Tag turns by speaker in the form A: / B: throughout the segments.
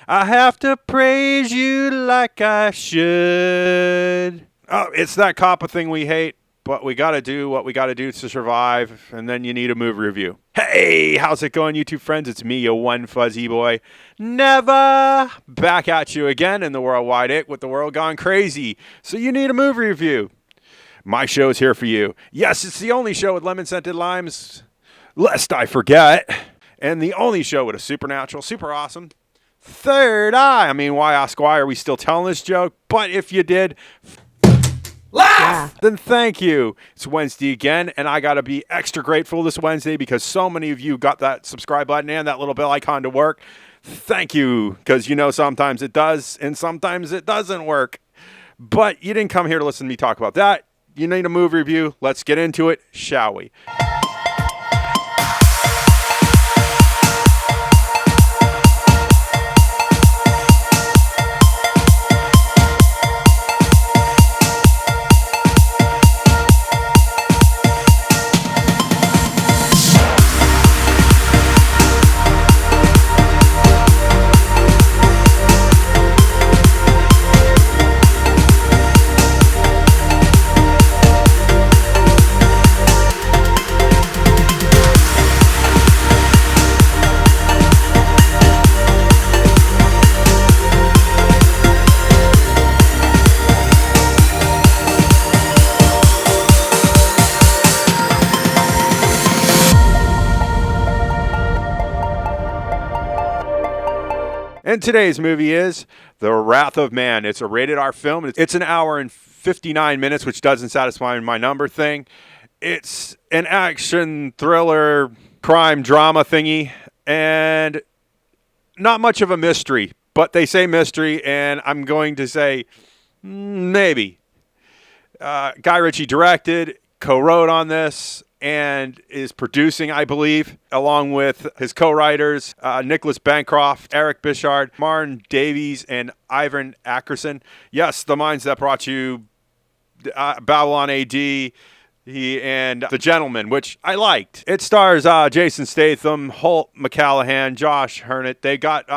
A: I have to praise you like I should. Oh, it's that coppa thing we hate, but we got to do what we got to do to survive, and then you need a movie review. Hey, how's it going, YouTube friends? It's me, your one fuzzy boy. Never back at you again in the worldwide ick with the world gone crazy. So you need a movie review. My show is here for you. Yes, it's the only show with lemon-scented limes, lest I forget, and the only show with a supernatural, super awesome third eye. I mean, why ask why? Are we still telling this joke? But if you did, laugh! Then thank you. It's Wednesday again, and I got to be extra grateful this Wednesday because so many of you got that subscribe button and that little bell icon to work. Thank you, because you know sometimes it does and sometimes it doesn't work. But you didn't come here to listen to me talk about that. You need a movie review. Let's get into it, shall we? And today's movie is The Wrath of Man. It's a rated R film. It's an hour and 59 minutes, which doesn't satisfy my number thing. It's an action thriller crime drama thingy, and not much of a mystery, but they say mystery, and I'm going to say maybe. Guy Ritchie directed, co-wrote on this, and is producing, I believe, along with his co-writers, Nicolas Boukhrief, Éric Besnard, Marn, Davies, and Ivan Atkinson. Yes, the minds that brought you Babylon AD and The Gentleman, which I liked. It stars Jason Statham, Holt, McCallany, Josh Hartnett. They got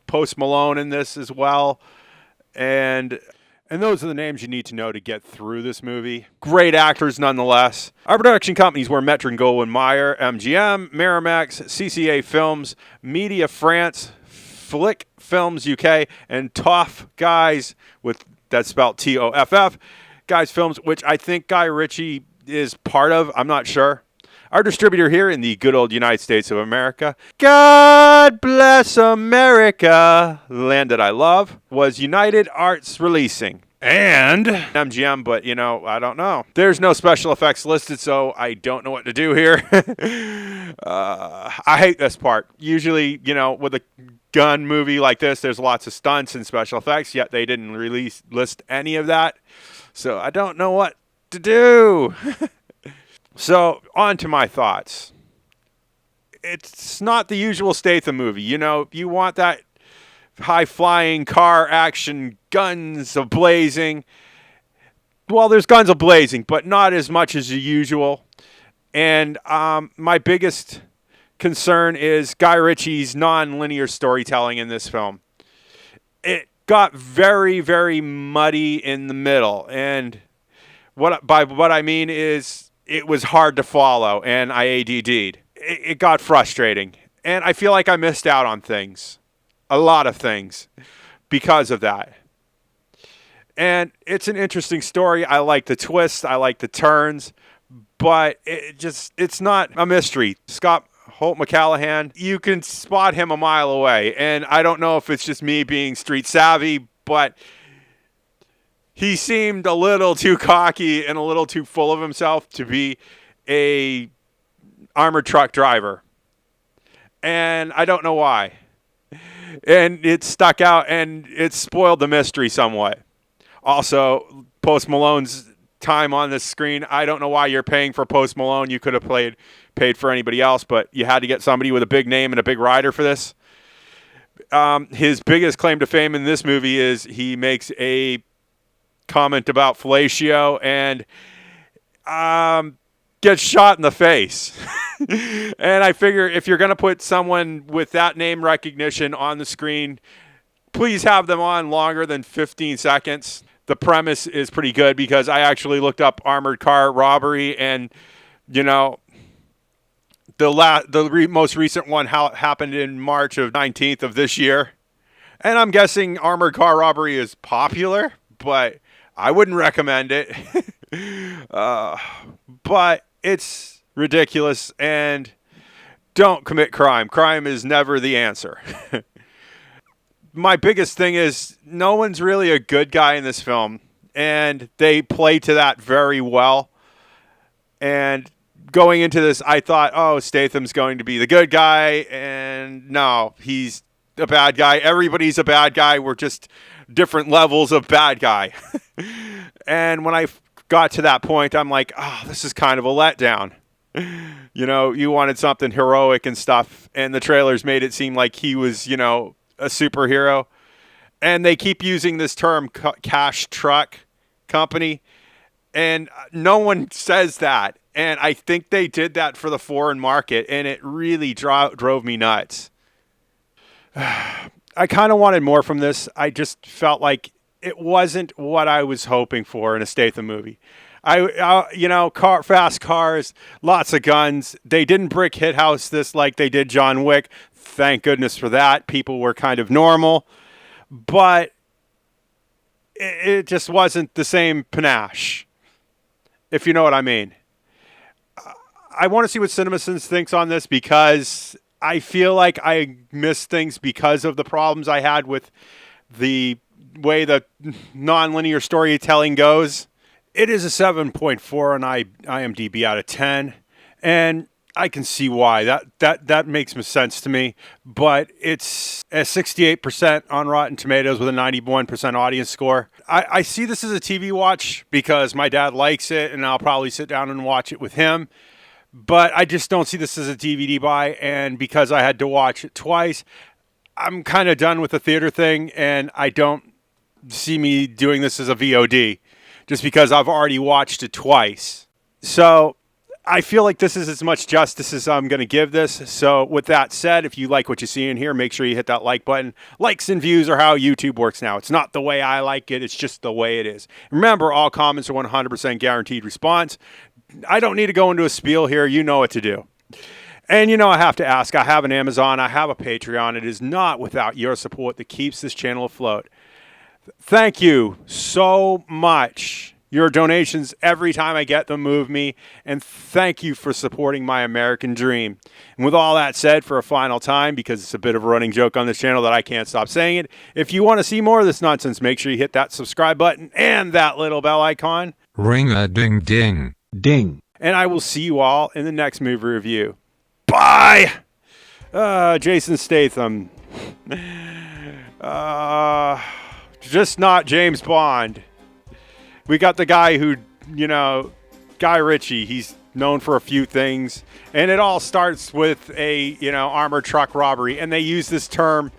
A: Post Malone in this as well. And those are the names you need to know to get through this movie. Great actors nonetheless. Our production companies were Metro-Goldwyn-Mayer, MGM, Miramax, CCA Films, Media France, Flick Films UK, and Toff Guys, that's spelled Toff, Guys Films, which I think Guy Ritchie is part of. I'm not sure. Our distributor here in the good old United States of America, God bless America, the land that I love, was United Arts Releasing. And MGM, but, I don't know. There's no special effects listed, so I don't know what to do here. I hate this part. Usually, with a gun movie like this, there's lots of stunts and special effects, yet they didn't list any of that. So I don't know what to do. So, on to my thoughts. It's not the usual Statham movie. You want that high-flying car action, guns a-blazing. Well, there's guns a-blazing, but not as much as the usual. And my biggest concern is Guy Ritchie's non-linear storytelling in this film. It got very, very muddy in the middle. And by what I mean is, it was hard to follow, and I ADD'd. It got frustrating, and I feel like I missed out on things, a lot of things, because of that. And it's an interesting story. I like the twists, I like the turns, but it's not a mystery. Scott Holt McCallany, you can spot him a mile away, and I don't know if it's just me being street savvy, but he seemed a little too cocky and a little too full of himself to be a armored truck driver. And I don't know why. And it stuck out and it spoiled the mystery somewhat. Also, Post Malone's time on the screen, I don't know why you're paying for Post Malone. You could have paid for anybody else, but you had to get somebody with a big name and a big rider for this. His biggest claim to fame in this movie is he makes a comment about fellatio and gets shot in the face. And I figure if you're going to put someone with that name recognition on the screen, please have them on longer than 15 seconds. The premise is pretty good because I actually looked up armored car robbery, and you know, most recent one happened in March of 19th of this year. And I'm guessing armored car robbery is popular, but I wouldn't recommend it. But it's ridiculous, and don't commit crime. Crime is never the answer. My biggest thing is no one's really a good guy in this film, and they play to that very well. And going into this, I thought, oh, Statham's going to be the good guy, and no, he's a bad guy. Everybody's a bad guy. We're just different levels of bad guy. And when I got to that point, I'm like, oh, this is kind of a letdown. You know, you wanted something heroic and stuff, and the trailers made it seem like he was, you know, a superhero. And they keep using this term, cash truck company, and no one says that. And I think they did that for the foreign market, and it really drove me nuts. I kind of wanted more from this. I just felt like it wasn't what I was hoping for in a Statham movie. Fast cars, lots of guns. They didn't brick hit house this like they did John Wick. Thank goodness for that. People were kind of normal, but it just wasn't the same panache, if you know what I mean. I want to see what CinemaSins thinks on this, because I feel like I missed things because of the problems I had with the way the non-linear storytelling goes. It is a 7.4 on IMDb out of 10, and I can see why. That makes sense to me, but it's a 68% on Rotten Tomatoes with a 91% audience score. I see this as a TV watch because my dad likes it, and I'll probably sit down and watch it with him. But I just don't see this as a DVD buy, and because I had to watch it twice, I'm kind of done with the theater thing, and I don't see me doing this as a VOD just because I've already watched it twice. So I feel like this is as much justice as I'm going to give this. So with that said, if you like what you see in here, make sure you hit that like button. Likes and views are how YouTube works now. It's not the way I like it. It's just the way it is. Remember, all comments are 100% guaranteed response. I don't need to go into a spiel here. You know what to do. And you know, I have to ask, I have an Amazon, I have a Patreon. It is not without your support that keeps this channel afloat. Thank you so much. Your donations every time I get them move me. And thank you for supporting my American dream. And with all that said, for a final time, because it's a bit of a running joke on this channel that I can't stop saying it, if you want to see more of this nonsense, make sure you hit that subscribe button and that little bell icon.
B: Ring-a-ding-ding.
C: Ding.
A: And I will see you all in the next movie review. Bye! Jason Statham. Just not James Bond. We got the guy who, Guy Ritchie. He's known for a few things. And it all starts with a, armored truck robbery. And they use this term.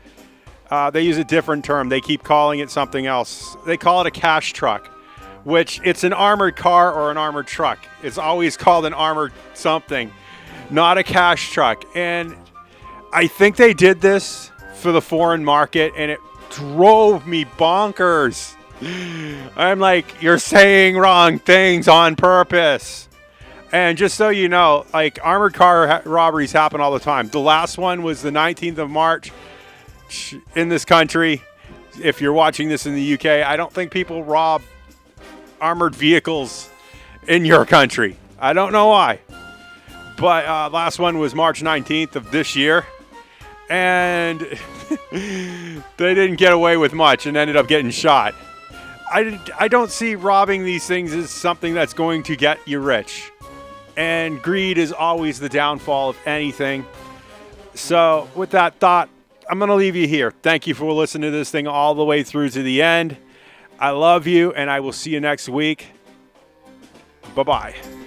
A: They use a different term. They keep calling it something else. They call it a cash truck, which it's an armored car or an armored truck. It's always called an armored something, not a cash truck. And I think they did this for the foreign market, and it drove me bonkers. I'm like, you're saying wrong things on purpose. And just so you know, like, armored car robberies happen all the time. The last one was the 19th of March in this country. If you're watching this in the UK, I don't think people rob armored vehicles in your country. I don't know why. But last one was March 19th of this year. And they didn't get away with much and ended up getting shot. I don't see robbing these things as something that's going to get you rich. And greed is always the downfall of anything. So with that thought, I'm going to leave you here. Thank you for listening to this thing all the way through to the end. I love you, and I will see you next week. Bye-bye.